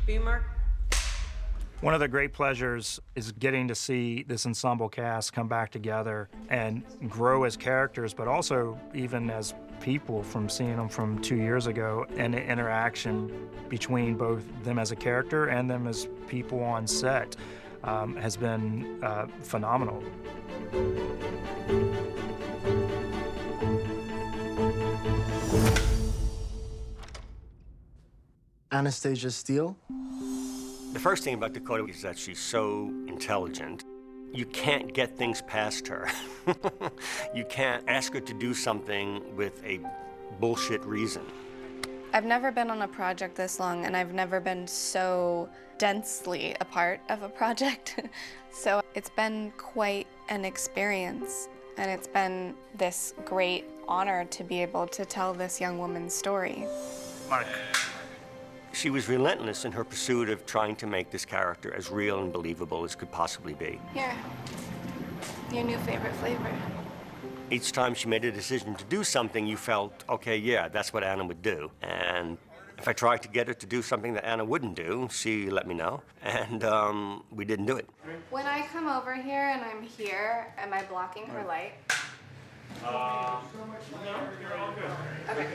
Beamer. One of the great pleasures is getting to see this ensemble cast come back together and grow as characters, but also even as people, from seeing them from 2 years ago, and the interaction between both them as a character and them as people on set has been phenomenal. Anastasia Steele? The first thing about Dakota is that she's so intelligent. You can't get things past her. You can't ask her to do something with a bullshit reason. I've never been on a project this long, and I've never been so densely a part of a project. So it's been quite an experience, and it's been this great honor to be able to tell this young woman's story. Mark. She was relentless in her pursuit of trying to make this character as real and believable as could possibly be. Here, your new favorite flavor. Each time she made a decision to do something, you felt, okay, yeah, that's what Anna would do. And if I tried to get her to do something that Anna wouldn't do, she let me know, and we didn't do it. When I come over here and I'm here, am I blocking her light? No, you're all good. Okay.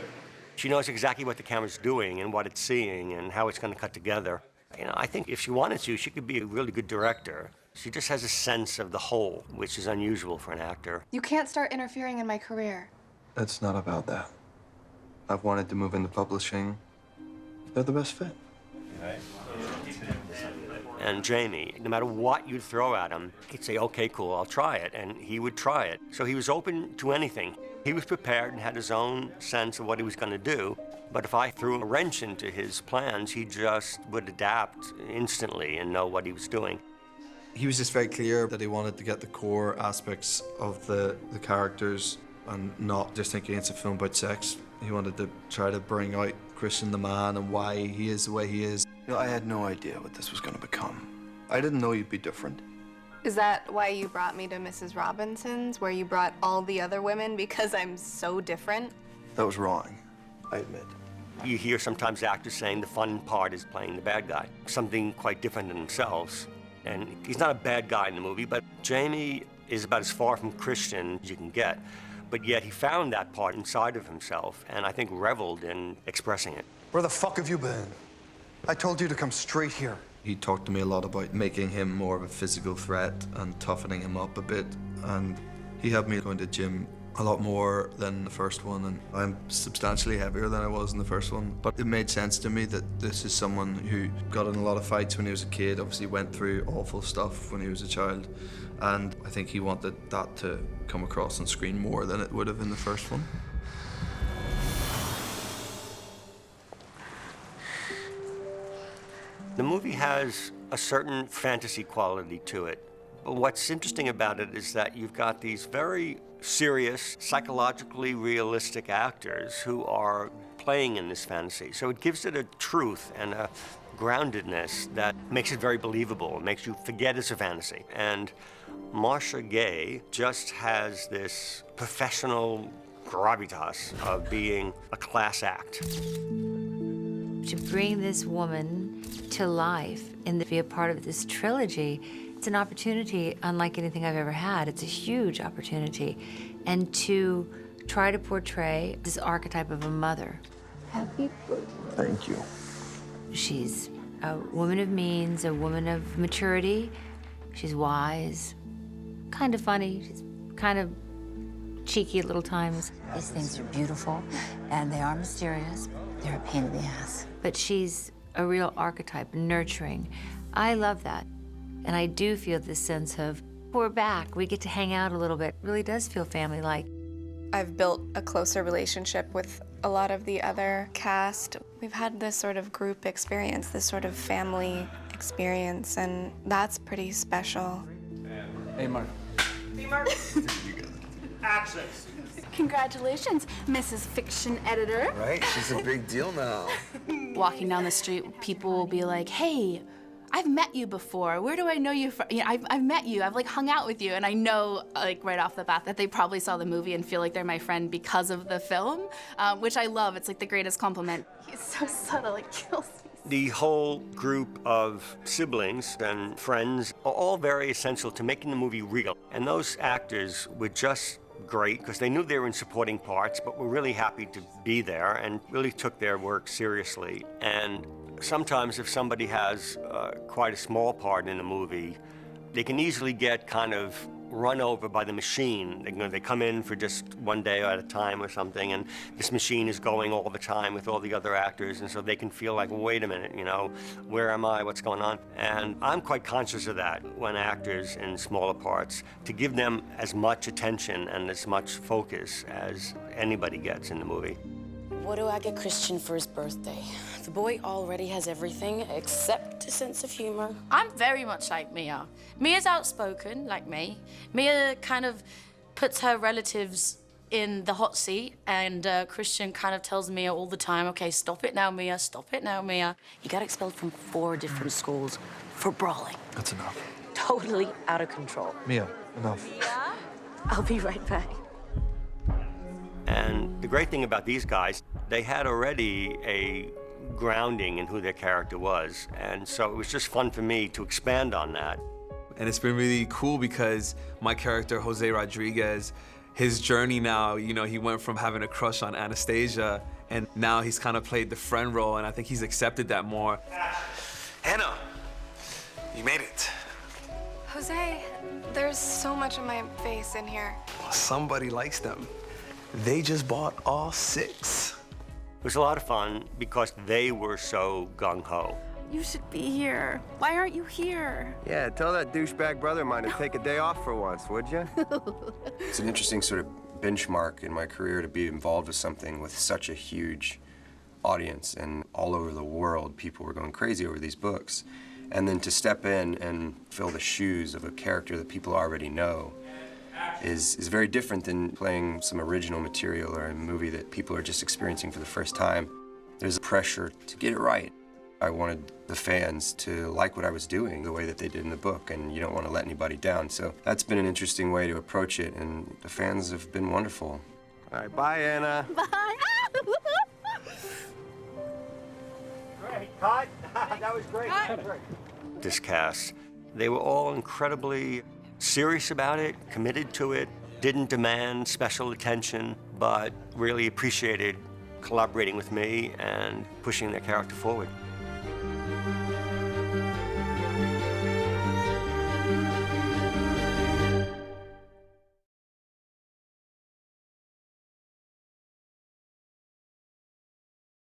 She knows exactly what the camera's doing and what it's seeing and how it's going to cut together. You know, I think if she wanted to, she could be a really good director. She just has a sense of the whole, which is unusual for an actor. You can't start interfering in my career. It's not about that. I've wanted to move into publishing. They're the best fit. And Jamie, no matter what you'd throw at him, he'd say, okay, cool, I'll try it, and he would try it. So he was open to anything. He was prepared and had his own sense of what he was going to do, but if I threw a wrench into his plans, he just would adapt instantly and know what he was doing. He was just very clear that he wanted to get the core aspects of the characters and not just thinking it's a film about sex. He wanted to try to bring out Christian the man and why he is the way he is. You know, I had no idea what this was going to become. I didn't know you'd be different. Is that why you brought me to Mrs. Robinson's, where you brought all the other women because I'm so different? That was wrong, I admit. You hear sometimes actors saying the fun part is playing the bad guy, something quite different than themselves. And he's not a bad guy in the movie, but Jamie is about as far from Christian as you can get. But yet he found that part inside of himself, and I think reveled in expressing it. Where the fuck have you been? I told you to come straight here. He talked to me a lot about making him more of a physical threat and toughening him up a bit. And he had me going to gym a lot more than the first one, and I'm substantially heavier than I was in the first one. But it made sense to me that this is someone who got in a lot of fights when he was a kid, obviously went through awful stuff when he was a child, and I think he wanted that to come across on screen more than it would have in the first one. The movie has a certain fantasy quality to it. But what's interesting about it is that you've got these very serious, psychologically realistic actors who are playing in this fantasy. So it gives it a truth and a groundedness that makes it very believable, makes you forget it's a fantasy. And Marcia Gay just has this professional gravitas of being a class act. To bring this woman to life and to be a part of this trilogy, it's an opportunity unlike anything I've ever had. It's a huge opportunity. And to try to portray this archetype of a mother. Happy birthday. Thank you. She's a woman of means, a woman of maturity. She's wise, kind of funny, she's kind of cheeky at little times. These things are beautiful, and they are mysterious. They're a pain in the ass. But she's a real archetype, nurturing. I love that. And I do feel this sense of, we're back, we get to hang out a little bit. It really does feel family-like. I've built a closer relationship with a lot of the other cast. We've had this sort of group experience, this sort of family experience, and that's pretty special. Hey, Mark. Hey, Mark. Action. Congratulations, Mrs. Fiction Editor. Right? She's a big deal now. Walking down the street, people will be like, hey, I've met you before. Where do I know you from? You know, I've met you. I've like hung out with you. And I know like right off the bat that they probably saw the movie and feel like they're my friend because of the film, which I love. It's like the greatest compliment. He's so subtle, it kills me The whole group of siblings and friends are all very essential to making the movie real. And those actors were just great because they knew they were in supporting parts, but were really happy to be there and really took their work seriously. And sometimes if somebody has quite a small part in a movie, they can easily get kind of run over by the machine. They come in for just one day at a time or something, and this machine is going all the time with all the other actors, and so they can feel like, wait a minute, where am I, what's going on? And I'm quite conscious of that when actors in smaller parts, to give them as much attention and as much focus as anybody gets in the movie. What do I get Christian for his birthday? The boy already has everything except a sense of humor. I'm very much like Mia. Mia's outspoken, like me. Mia kind of puts her relatives in the hot seat, and Christian kind of tells Mia all the time, okay, stop it now, Mia, stop it now, Mia. He got expelled from 4 different schools for brawling. That's enough. Totally out of control. Mia, enough. Yeah? I'll be right back. And the great thing about these guys, they had already a grounding in who their character was. And so it was just fun for me to expand on that. And it's been really cool because my character, Jose Rodriguez, his journey now, he went from having a crush on Anastasia, and now he's kind of played the friend role, and I think he's accepted that more. Hannah, you made it. Jose, there's so much of my face in here. Well, somebody likes them. They just bought all 6. It was a lot of fun because they were so gung-ho. You should be here. Why aren't you here? Yeah, tell that douchebag brother of mine to take a day off for once, would you? It's an interesting sort of benchmark in my career to be involved with something with such a huge audience, and all over the world people were going crazy over these books. And then to step in and fill the shoes of a character that people already know is very different than playing some original material or a movie that people are just experiencing for the first time. There's a pressure to get it right. I wanted the fans to like what I was doing the way that they did in the book, and you don't want to let anybody down. So that's been an interesting way to approach it, and the fans have been wonderful. All right, bye, Anna. Bye. Great, cut. That was great. This cast, they were all incredibly serious about it, committed to it, didn't demand special attention, but really appreciated collaborating with me and pushing their character forward.